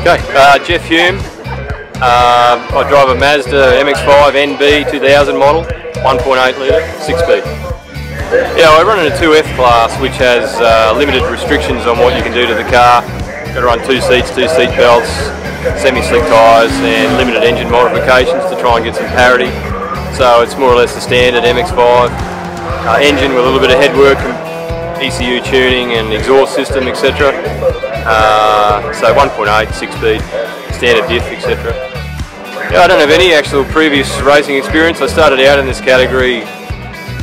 Okay, Jeff Hume. I drive a Mazda MX5 NB 2000 model, 1.8 litre, 6-speed. Yeah, I run in a 2F class, which has limited restrictions on what you can do to the car. Got to run 2 seats, 2 seat belts, semi-slick tyres, and limited engine modifications to try and get some parity. So it's more or less the standard MX5 engine with a little bit of headwork, ECU tuning and exhaust system, etc. So 1.8, 6-speed, standard diff, etc. Yeah, I don't have any actual previous racing experience. I started out in this category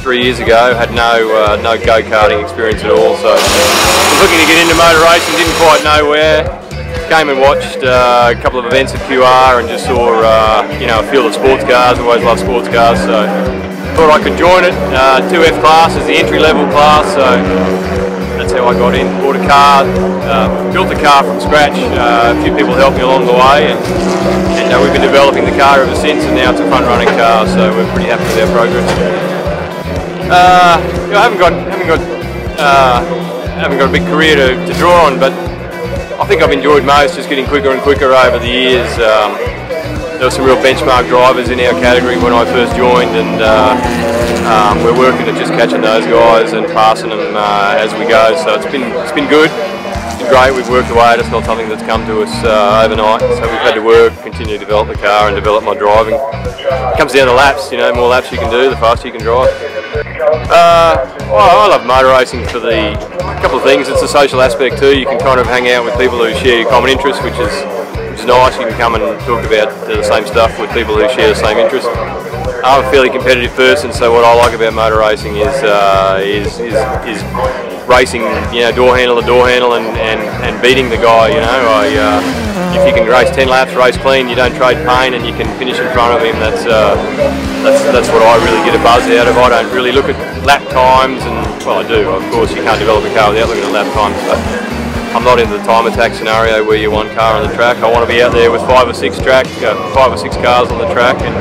3 years ago, had no go-karting experience at all, so I was looking to get into motor racing, didn't quite know where. Came and watched a couple of events at QR and just saw you know, a field of sports cars. Always loved sports cars, so thought I could join it. 2F class is the entry-level class, so that's how I got in. Bought a car, built a car from scratch. A few people helped me along the way, and we've been developing the car ever since, and now it's a fun-running car, so we're pretty happy with our progress. I haven't got a big career to draw on, but I think I've enjoyed most just getting quicker and quicker over the years. There were some real benchmark drivers in our category when I first joined, and we're working at just catching those guys and passing them as we go. So it's been good. It's been great. We've worked away. It's not something that's come to us overnight. So we've had to work, continue to develop the car and develop my driving. It comes down to laps. You know, the more laps you can do, the faster you can drive. Well, I love motor racing for a couple of things. It's a social aspect too. You can kind of hang out with people who share your common interests, which is nice. You can come and talk about the same stuff with people who share the same interests. I'm a fairly competitive person, so what I like about motor racing is racing, you know, door handle to door handle and beating the guy. You know, if you can race 10 laps, race clean, you don't trade pain, and you can finish in front of him. That's what I really get a buzz out of. I don't really look at lap times, and well, I do. Of course, you can't develop a car without looking at lap times, but I'm not into the time attack scenario where you're one car on the track. I want to be out there with 5 or 6 cars on the track and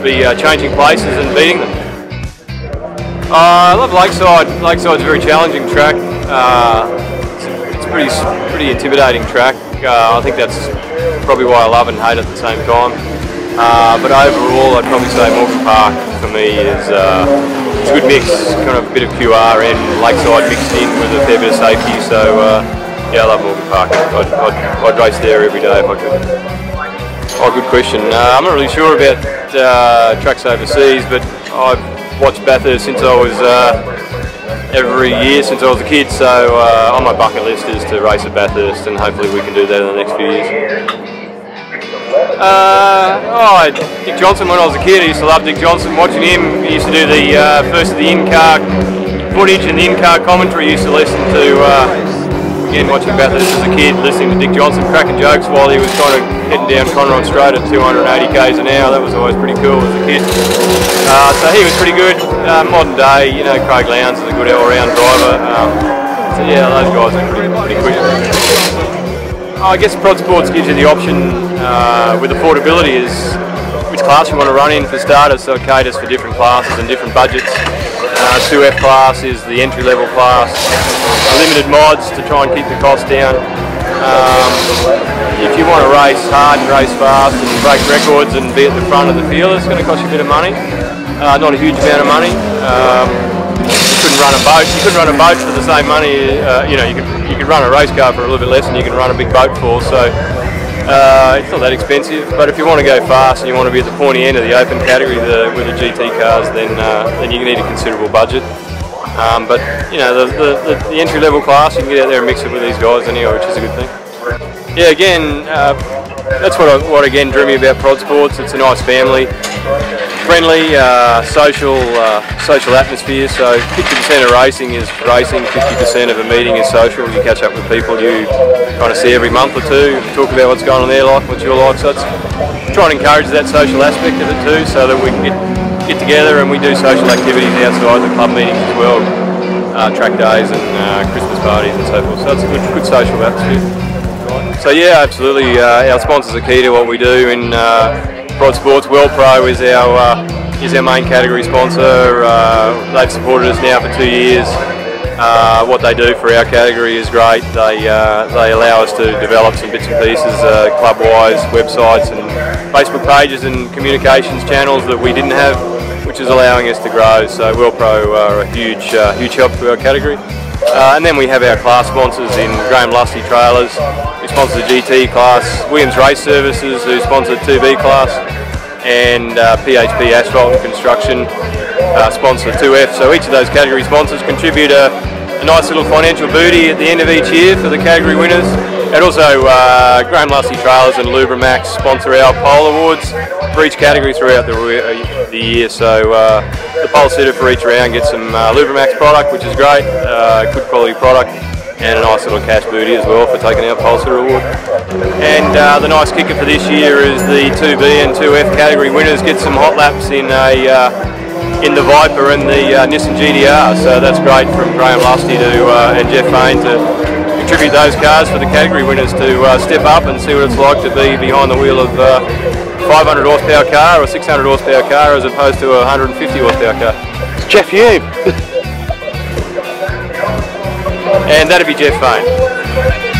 be changing places and beating them. I love Lakeside. Lakeside's a very challenging track. It's a pretty intimidating track. I think that's probably why I love and hate it at the same time. But overall, I'd probably say Morgan Park for me is it's a good mix, kind of a bit of QR and Lakeside mixed in with a fair bit of safety. So yeah, I love Morgan Park. I'd race there every day if I could. Oh, good question. I'm not really sure about tracks overseas, but I've watched Bathurst since I was every year since I was a kid. So on my bucket list is to race at Bathurst, and hopefully we can do that in the next few years. Dick Johnson when I was a kid. I used to love Dick Johnson. Watching him, he used to do the first of the in-car footage and the in-car commentary. He used to listen to, again, watching Bathurst as a kid, listening to Dick Johnson cracking jokes while he was kind of heading down Conron Straight at 280 k's an hour. That was always pretty cool as a kid. So he was pretty good. Modern day, you know, Craig Lowndes is a good all-round driver. So yeah, those guys are pretty quick. I guess Prod Sports gives you the option with affordability is which class you want to run in for starters, so it caters for different classes and different budgets. 2F class is the entry-level class. Limited mods to try and keep the cost down. If you want to race hard and race fast and break records and be at the front of the field, it's going to cost you a bit of money. Not a huge amount of money. You couldn't run a boat. You couldn't run a boat for the same money. You know, you could run a race car for a little bit less than you can run a big boat for. So it's not that expensive. But if you want to go fast and you want to be at the pointy end of the open category with the GT cars, then you need a considerable budget. But you know, the entry level class, you can get out there and mix it with these guys anyway, which is a good thing. Yeah, again, that's what again drew me about Prod Sports. It's a nice family. Friendly, social atmosphere. So 50% of racing is racing, 50% of a meeting is social. You catch up with people you kind of see every month or two, talk about what's going on in their life, what's your life. So it's trying to encourage that social aspect of it too, so that we can get together and we do social activities outside the club meetings as well, track days and Christmas parties and so forth. So it's a good social atmosphere. So yeah, absolutely. Our sponsors are key to what we do in Prod Sports. World Pro is our main category sponsor. They've supported us now for 2 years. What they do for our category is great. They allow us to develop some bits and pieces, club-wise, websites and Facebook pages and communications channels that we didn't have, which is allowing us to grow. So WellPro are a huge help to our category. And then we have our class sponsors in Graham Lusty Trailers, who sponsor the GT class, Williams Race Services, who sponsor the 2B class, and PHP Asphalt and Construction sponsor 2F. So each of those category sponsors contribute a nice little financial booty at the end of each year for the category winners. And also Graham Lusty Trailers and Lubrimax sponsor our pole awards for each category throughout the year. So the pole sitter for each round gets some Lubrimax product, which is great, good quality product, and a nice little cash booty as well for taking our pole sitter award. And the nice kicker for this year is the 2B and 2F category winners get some hot laps in the Viper and the Nissan GDR. So that's great from Graham Lusty and Jeff Hume to contribute those cars for the category winners to step up and see what it's like to be behind the wheel of a 500 horsepower car or a 600 horsepower car as opposed to a 150 horsepower car. It's Jeff Hume. And that'd be Jeff Hume.